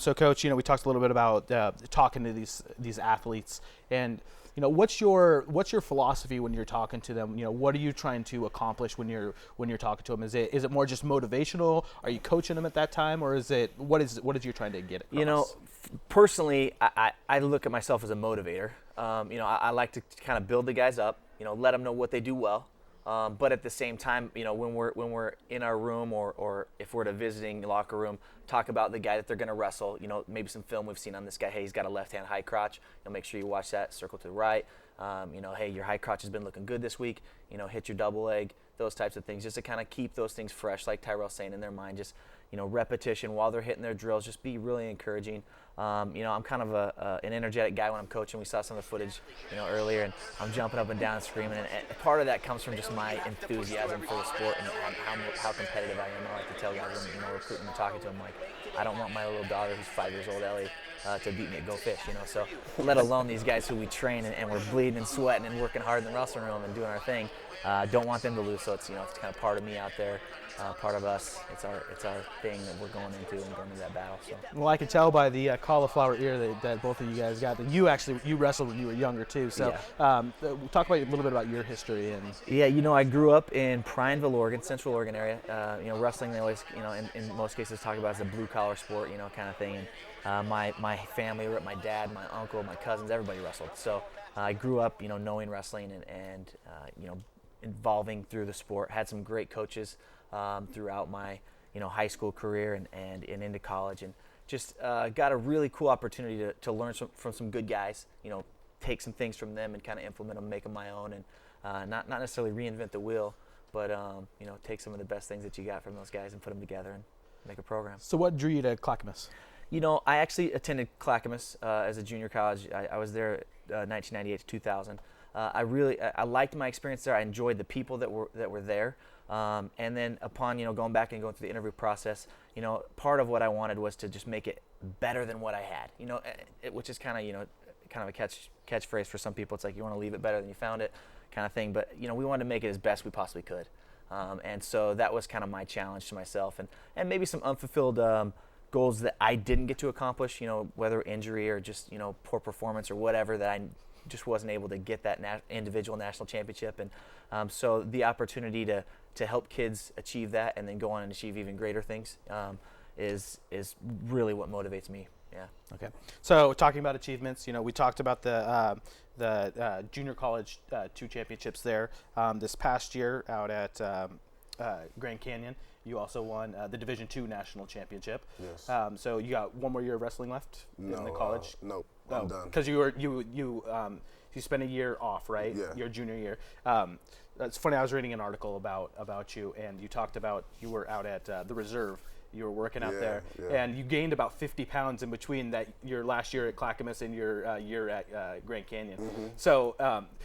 So, Coach, we talked a little bit about talking to these athletes, and what's your philosophy when you're talking to them? What are you trying to accomplish when you're talking to them? Is it more just motivational? Are you coaching them at that time, or is it what is you trying to get across? Personally, I look at myself as a motivator. I like to kind of build the guys up. Let them know what they do well. But at the same time, when we're in our room or if we're at a visiting locker room, talk about the guy that they're going to wrestle. Maybe some film we've seen on this guy. Hey, he's got a left-hand high crotch. Make sure you watch that. Circle to the right. Hey, your high crotch has been looking good this week. Hit your double leg. Those types of things, just to kind of keep those things fresh, like Tyrell saying, in their mind. Just repetition while they're hitting their drills. Just be really encouraging. I'm kind of an energetic guy when I'm coaching. We saw some of the footage, earlier, and I'm jumping up and down and screaming. And part of that comes from just my enthusiasm for the sport and how competitive I am. I like to tell guys when recruiting and talking to them, like, I don't want my little daughter who's 5 years old, Ellie, to beat me at Go Fish, So let alone these guys who we train and we're bleeding and sweating and working hard in the wrestling room and doing our thing. Don't want them to lose. So it's it's kind of part of me out there. Part of us. It's our thing that we're going into and going into that battle. So. Well, I can tell by the cauliflower ear that both of you guys got that you wrestled when you were younger too. So talk about a little bit about your history and. Yeah, I grew up in Prineville, Oregon, Central Oregon area. Wrestling they always in most cases talk about as a blue collar sport, kind of thing. And my family, my dad, my uncle, my cousins, everybody wrestled. So I grew up knowing wrestling and involving through the sport. Had some great coaches. Throughout my high school career and into college, and just got a really cool opportunity to learn from some good guys, take some things from them and kind of implement them, make them my own, and not necessarily reinvent the wheel, but take some of the best things that you got from those guys and put them together and make a program. So what drew you to Clackamas? I actually attended Clackamas as a junior college. I was there 1998 to 2000. I liked my experience there. I enjoyed the people that were there. And then upon going back and going through the interview process, part of what I wanted was to just make it better than what I had. Which is kind of a catchphrase for some people. It's like you want to leave it better than you found it, kind of thing. But we wanted to make it as best we possibly could, and so that was kind of my challenge to myself, and maybe some unfulfilled goals that I didn't get to accomplish. Whether injury or just poor performance or whatever, that I just wasn't able to get that individual national championship, and so the opportunity to help kids achieve that and then go on and achieve even greater things is really what motivates me. Yeah. Okay. So talking about achievements, we talked about the junior college 2 championships there this past year out at Grand Canyon. You also won the Division II national championship. Yes. So you got one more year of wrestling left in the college. Nope. I'm done. Because you spent a year off, right? Yeah. Your junior year. It's funny. I was reading an article about you, and you talked about you were out at the reserve. You were working out there, and you gained about 50 pounds in between your last year at Clackamas and your year at Grand Canyon. Mm-hmm. So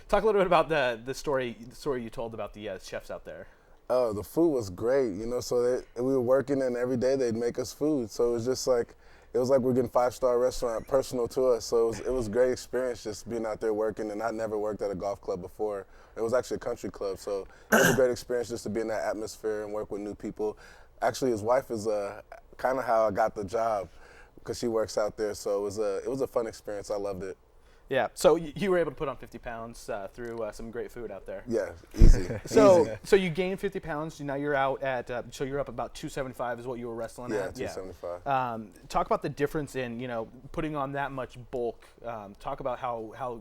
talk a little bit about the story you told about the chefs out there. Oh, the food was great, so we were working and every day they'd make us food. So it was just like, we're getting 5-star restaurant personal to us. So it was a great experience just being out there working, and I never worked at a golf club before. It was actually a country club. So it was a great experience just to be in that atmosphere and work with new people. Actually, his wife is kind of how I got the job. because she works out there. So it was a fun experience. I loved it. Yeah. So you were able to put on 50 pounds through some great food out there. Yeah, easy. So easy. so you gained 50 pounds. Now you're out at so you're up about 275 is what you were wrestling Yeah, at. 275. Talk about the difference in putting on that much bulk. Talk about how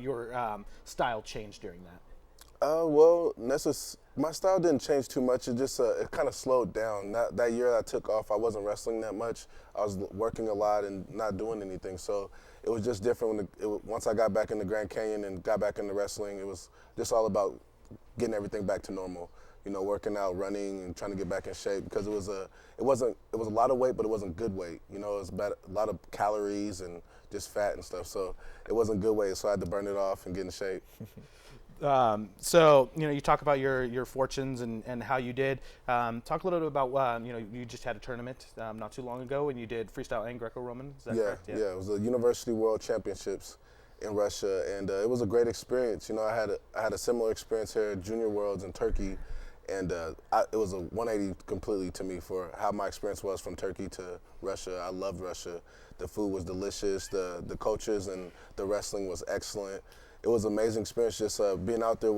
your style changed during that. Well, my style didn't change too much. It just it kind of slowed down. That year I took off, I wasn't wrestling that much. I was working a lot and not doing anything. So it was just different once I got back in the Grand Canyon and got back into wrestling. It was just all about getting everything back to normal. Working out, running, and trying to get back in shape because it was a lot of weight, but it wasn't good weight. It was a lot of calories and just fat and stuff. So it wasn't good weight. So I had to burn it off and get in shape. So you talk about your fortunes and how you did. Talk a little bit about you just had a tournament not too long ago and you did freestyle and Greco-Roman. Is that correct? Yeah. It was the University World Championships in Russia, and it was a great experience. I had a similar experience here at Junior Worlds in Turkey, and it was a 180 completely to me for how my experience was from Turkey to Russia. I loved Russia. The food was delicious. The coaches and the wrestling was excellent. It was an amazing experience just being out there.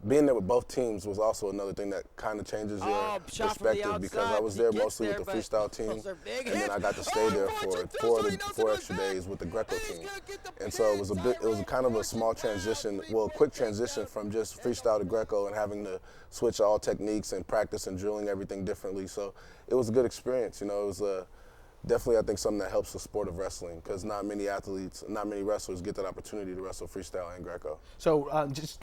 Being there with both teams was also another thing that kind of changes your perspective because I was there mostly with the freestyle team, and then I got to stay there for four extra days with the Greco team. And so it was kind of a small transition, quick transition from just freestyle to Greco and having to switch all techniques and practice and drilling everything differently. So it was a good experience. It was definitely, I think, something that helps the sport of wrestling because not many wrestlers get that opportunity to wrestle freestyle and Greco. So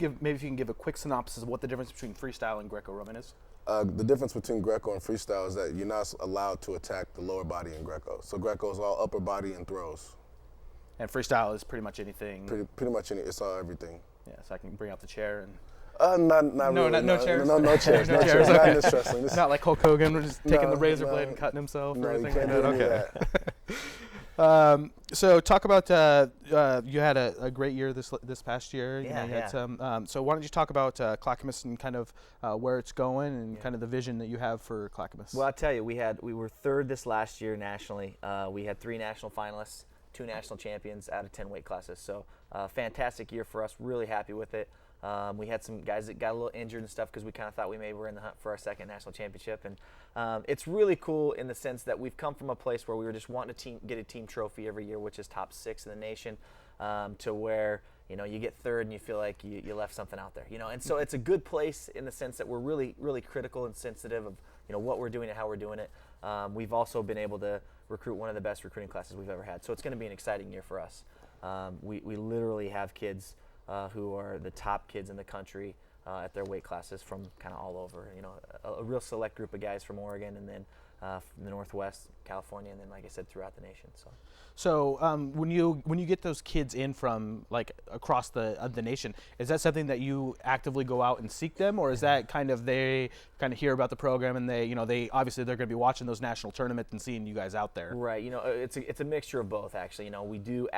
maybe if you can give a quick synopsis of what the difference between freestyle and Greco-Roman is. The difference between Greco and freestyle is that you're not allowed to attack the lower body in Greco. So Greco is all upper body and throws. And freestyle is pretty much anything. Pretty much it's all everything. Yeah, so I can bring out the chair and. Not really. No chairs. No chairs. No chairs. chairs. Not Okay. in this wrestling. Not like Hulk Hogan, just taking the razor blade and cutting himself or anything like that. Okay. So talk about you had a great year this past year. You had some. So why don't you talk about Clackamas and kind of where it's going and kind of the vision that you have for Clackamas? Well, I'll tell you, we were third this last year nationally. We had 3 national finalists, 2 national champions out of 10 weight classes. So fantastic year for us. Really happy with it. We had some guys that got a little injured and stuff because we kind of thought we maybe were in the hunt for our second national championship. And it's really cool in the sense that we've come from a place where we were just wanting to get a team trophy every year, which is top 6 in the nation, to where you get third and you feel like you left something out there. And so it's a good place in the sense that we're really, really critical and sensitive of what we're doing and how we're doing it. We've also been able to recruit one of the best recruiting classes we've ever had. So it's going to be an exciting year for us. We literally have kids who are the top kids in the country at their weight classes from kind of all over. A real select group of guys from Oregon and then from the Northwest, California, and then, like I said, throughout the nation. So when you get those kids in from like across the nation, is that something that you actively go out and seek them, or is that kind of they kind of hear about the program and they obviously they're going to be watching those national tournaments and seeing you guys out there? Right. It's a mixture of both actually. We do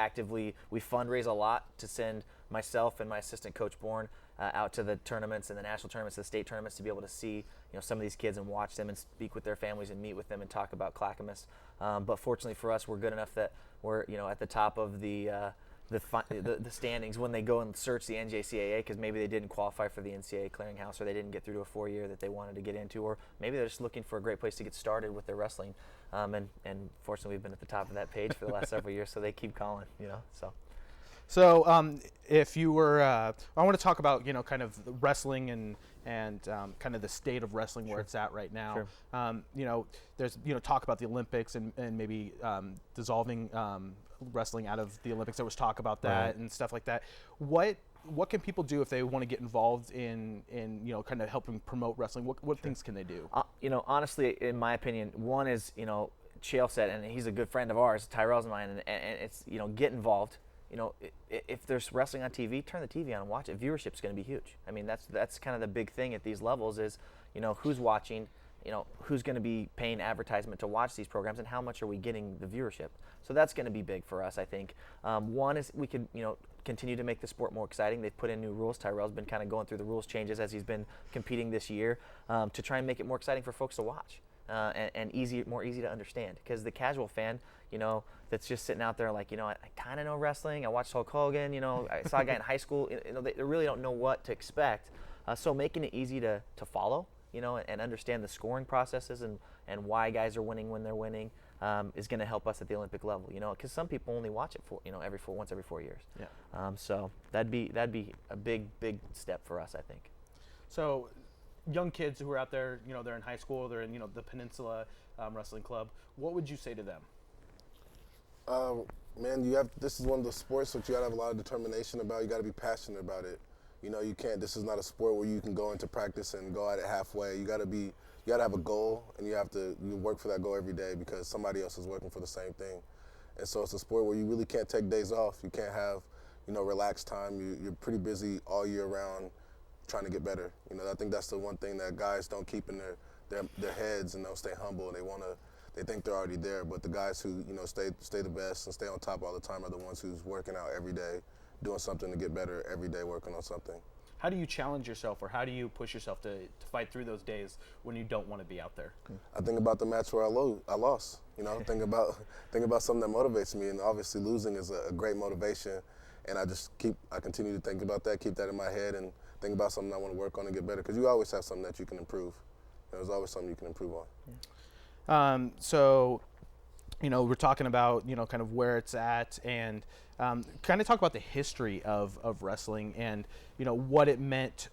we fundraise a lot to send myself and my assistant coach Bourne out to the tournaments and the national tournaments, the state tournaments, to be able to see some of these kids and watch them and speak with their families and meet with them and talk about Clackamas. But fortunately for us, we're good enough that we're at the top of the standings when they go and search the NJCAA because maybe they didn't qualify for the NCAA clearinghouse or they didn't get through to a 4-year that they wanted to get into, or maybe they're just looking for a great place to get started with their wrestling. And fortunately, we've been at the top of that page for the last several years, so they keep calling. So if you were, I want to talk about kind of the wrestling and kind of the state of wrestling where it's at right now. Sure. There's talk about the Olympics and maybe dissolving wrestling out of the Olympics. There was talk about that and stuff like that. What can people do if they want to get involved in kind of helping promote wrestling? What things can they do? Honestly, in my opinion, one is Chael said, and he's a good friend of ours, Tyrell's and mine, and it's get involved. If there's wrestling on TV, turn the TV on and watch it. Viewership's going to be huge. I mean, that's kind of the big thing at these levels is, who's watching, who's going to be paying advertisement to watch these programs, and how much are we getting the viewership. So that's going to be big for us, I think. One is we could, continue to make the sport more exciting. They've put in new rules. Tyrell's been kind of going through the rules changes as he's been competing this year to try and make it more exciting for folks to watch. and more easy to understand. Because the casual fan, that's just sitting out there like, I kind of know wrestling. I watched Hulk Hogan. I saw a guy in high school. They really don't know what to expect. So making it easy to follow, and understand the scoring processes and why guys are winning when they're winning is going to help us at the Olympic level. Because some people only watch it for once every 4 years. Yeah. So that'd be a big step for us, I think. So young kids who are out there, they're in high school, they're in the Peninsula Wrestling Club. What would you say to them? Man, this is one of the sports that you got to have a lot of determination about. You got to be passionate about it. You can't. This is not a sport where you can go into practice and go at it halfway. You got to have a goal, and you work for that goal every day because somebody else is working for the same thing. And so it's a sport where you really can't take days off. You can't have, relaxed time. You're pretty busy all year round trying to get better. I think that's the one thing that guys don't keep in their heads, and they'll stay humble, and they think they're already there. But the guys who, stay the best and stay on top all the time are the ones who's working out every day, doing something to get better every day, working on something. How do you challenge yourself, or how do you push yourself to fight through those days when you don't want to be out there? I think about the match where I lost. Think about something that motivates me, and obviously losing is a great motivation. And I continue to think about that, keep that in my head, and think about something I want to work on and get better. Because you always have something that you can improve. There's always something you can improve on. So, we're talking about, kind of where it's at, and kind of talk about the history of wrestling and, what it meant,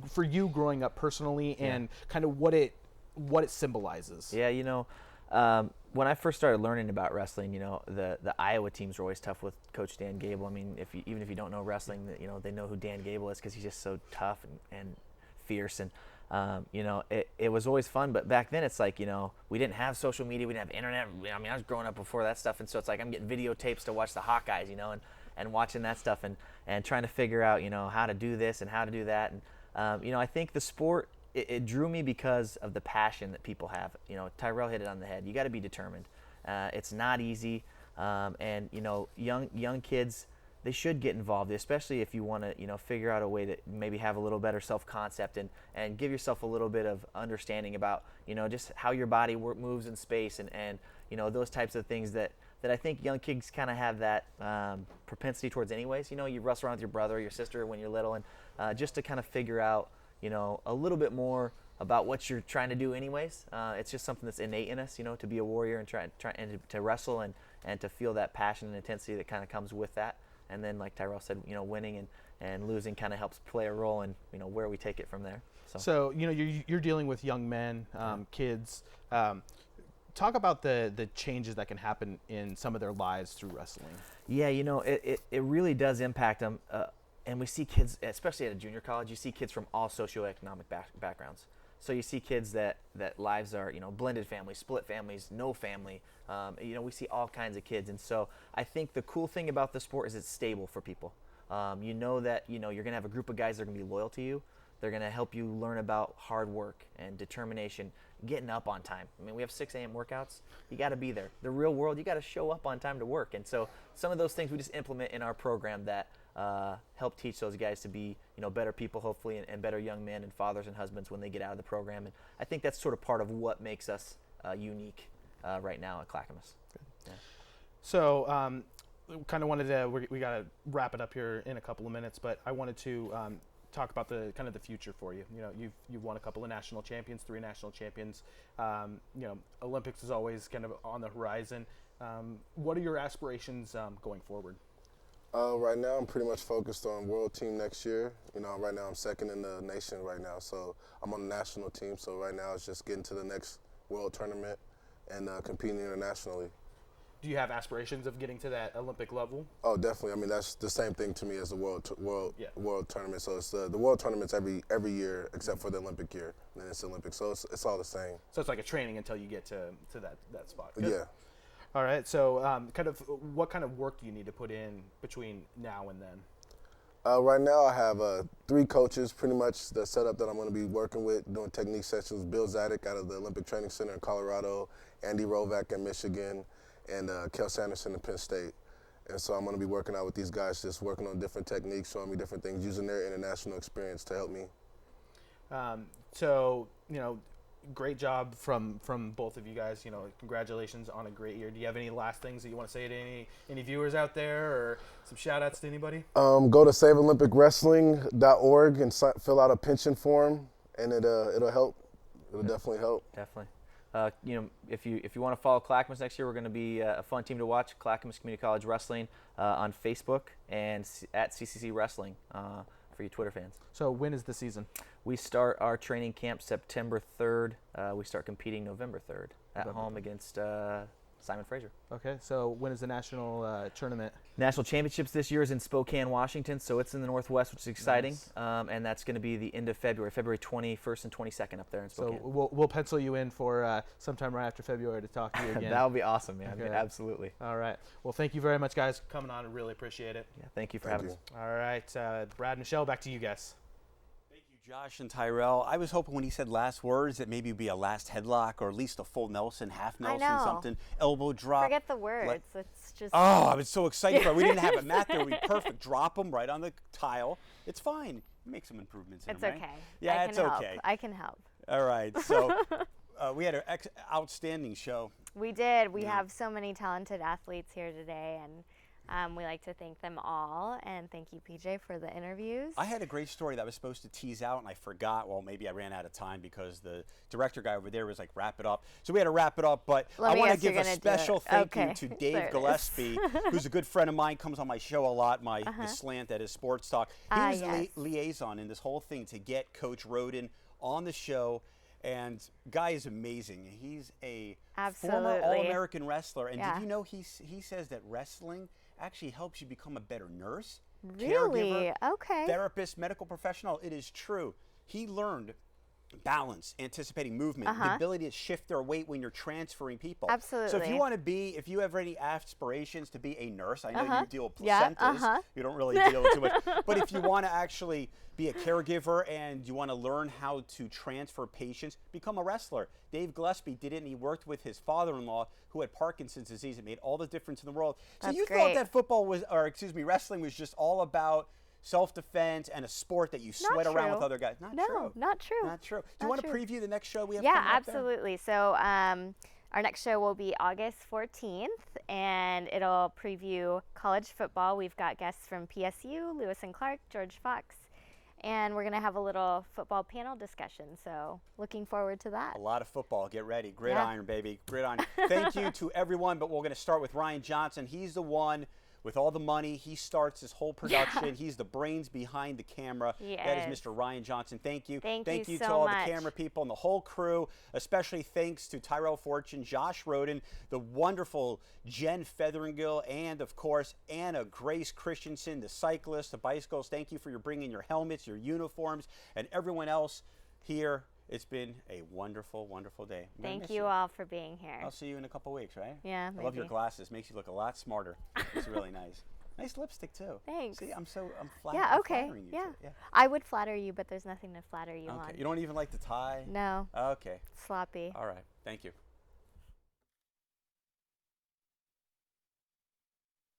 for you growing up personally, and kind of what it symbolizes. Yeah, when I first started learning about wrestling, the Iowa teams were always tough with Coach Dan Gable. I mean, even if you don't know wrestling, they know who Dan Gable is because he's just so tough and fierce. And it was always fun. But back then, it's like, we didn't have social media, we didn't have internet. I mean, I was growing up before that stuff, and so it's like I'm getting videotapes to watch the Hawkeyes, and watching that stuff and trying to figure out, how to do this and how to do that. And I think the sport, it drew me because of the passion that people have. Tyrell hit it on the head. You got to be determined. It's not easy, and young kids, they should get involved, especially if you want to figure out a way to maybe have a little better self-concept and give yourself a little bit of understanding about just how your body moves in space and those types of things that I think young kids kind of have that propensity towards anyways. You wrestle around with your brother or your sister when you're little, and just to kind of figure out a little bit more about what you're trying to do anyways. It's just something that's innate in us, to be a warrior and try and to wrestle and to feel that passion and intensity that kind of comes with that. And then, like Tyrell said, winning and losing kind of helps play a role in where we take it from there. So you're dealing with young men, kids. Talk about the changes that can happen in some of their lives through wrestling. Yeah, it really does impact them. And we see kids, especially at a junior college, you see kids from all socioeconomic backgrounds. So you see kids that lives are, blended families, split families, no family. We see all kinds of kids. And so I think the cool thing about the sport is it's stable for people. That, you're going to have a group of guys that are going to be loyal to you. They're going to help you learn about hard work and determination, getting up on time. I mean, we have 6 a.m. workouts. You got to be there. The real world, you got to show up on time to work. And so some of those things we just implement in our program that help teach those guys to be, better people, hopefully, and better young men and fathers and husbands when they get out of the program. And I think that's sort of part of what makes us unique right now at Clackamas. Yeah. So kind of wanted to, we got to wrap it up here in a couple of minutes, but I wanted to talk about the kind of the future for you. You've won a couple of national champions, 3 national champions. Olympics is always kind of on the horizon. What are your aspirations going forward? Right now, I'm pretty much focused on world team next year. Right now I'm second in the nation right now, so I'm on the national team. So right now it's just getting to the next world tournament and competing internationally. Do you have aspirations of getting to that Olympic level? Oh, definitely. I mean, that's the same thing to me as the world tournament. So it's the world tournaments every year except for the Olympic year, and then it's the Olympics. So it's all the same. So it's like a training until you get to that spot. Good. Yeah. All right. So what kind of work do you need to put in between now and then? Right now I have 3 coaches, pretty much the setup that I'm going to be working with, doing technique sessions. Bill Zadek out of the Olympic Training Center in Colorado, Andy Rovak in Michigan, and Kel Sanderson in Penn State. And so I'm going to be working out with these guys, just working on different techniques, showing me different things, using their international experience to help me. So, great job from both of you guys. You know, congratulations on a great year. Do you have any last things that you want to say to any viewers out there, or some shout outs to anybody? Go to SaveOlympicWrestling.org and fill out a pension form, and it'll help. It'll definitely help. Definitely. You know, if you want to follow Clackamas next year, we're going to be a fun team to watch. Clackamas Community College Wrestling on Facebook and at CCC Wrestling for you Twitter fans. So when is the season? We start our training camp September 3rd. We start competing November 3rd at home against Simon Fraser. Okay, so when is the national tournament? National Championships this year is in Spokane, Washington, so it's in the Northwest, which is exciting. Nice. And that's going to be the end of February 21st and 22nd up there in Spokane. So we'll pencil you in for sometime right after February to talk to you again. That would be awesome, man. Okay. Absolutely. All right. Well, thank you very much, guys, for coming on. I really appreciate it. Yeah, thank you for having us. All right, Brad and Michelle, back to you guys. Josh and Tyrell, I was hoping when he said last words that maybe it'd be a last headlock or at least a full Nelson, half Nelson, know. something, elbow drop. Forget the words. It's just. Oh, I was so excited for it. We didn't have it math there. We'd be perfect. Drop them right on the tile. It's fine. Make some improvements in It's them, right? okay. Yeah, I it's can help. okay. I can help. All right. So we had an outstanding show. We did. We have so many talented athletes here today, and we like to thank them all. And thank you, PJ, for the interviews. I had a great story that I was supposed to tease out, and I forgot. Well, maybe I ran out of time because the director guy over there was like, wrap it up. So we had to wrap it up, but I want to give a special thank you to Dave Gillespie, who's a good friend of mine, comes on my show a lot, the slant that is Sports Talk. He was the liaison in this whole thing to get Coach Rhoden on the show. And guy is amazing. He's a former All-American wrestler. And did you know he says that wrestling actually helps you become a better nurse, Really? caregiver, Okay. therapist, medical professional? It is true. He learned balance, anticipating movement, the ability to shift their weight when you're transferring people. Absolutely. So if you want to if you have any aspirations to be a nurse, I know you deal with Yeah, placentas. You don't really deal with too much. But if you want to actually be a caregiver and you want to learn how to transfer patients, become a wrestler. Dave Gillespie did it, and he worked with his father-in-law who had Parkinson's disease. It made all the difference in the world. So That's you great. thought that wrestling was just all about self-defense and a sport that you sweat around with other guys. Not true. Not true. Not true. Do you want to preview the next show we have Yeah, coming up there? absolutely. So our next show will be August 14th, and it'll preview college football. We've got guests from PSU, Lewis and Clark, George Fox, and we're going to have a little football panel discussion. So looking forward to that. A lot of football. Get ready. Gridiron, baby. Gridiron. Thank you to everyone, but we're going to start with Ryan Johnson. He's the one with all the money. He starts this whole production. Yeah. He's the brains behind the camera. Yes. That is Mr. Ryan Johnson. Thank you. Thank you to so all much. the camera people and the whole crew. Especially thanks to Tyrell Fortune, Josh Rhoden, the wonderful Jen Featherngill, and of course Anna Grace-Christiansen, the cyclists, the bicycles. Thank you for bringing your helmets, your uniforms, and everyone else here. It's been a wonderful, wonderful day. Thank you all for being here. I'll see you in a couple weeks, right? Yeah, I love your maybe. glasses. Makes you look a lot smarter. It's really nice. Nice lipstick too. Thanks. See, I'm Yeah, okay. flattering you. Yeah. Too. Yeah. I would flatter you, but there's nothing to flatter you on. Okay. You don't even like the tie? No. Okay. Sloppy. All right. Thank you.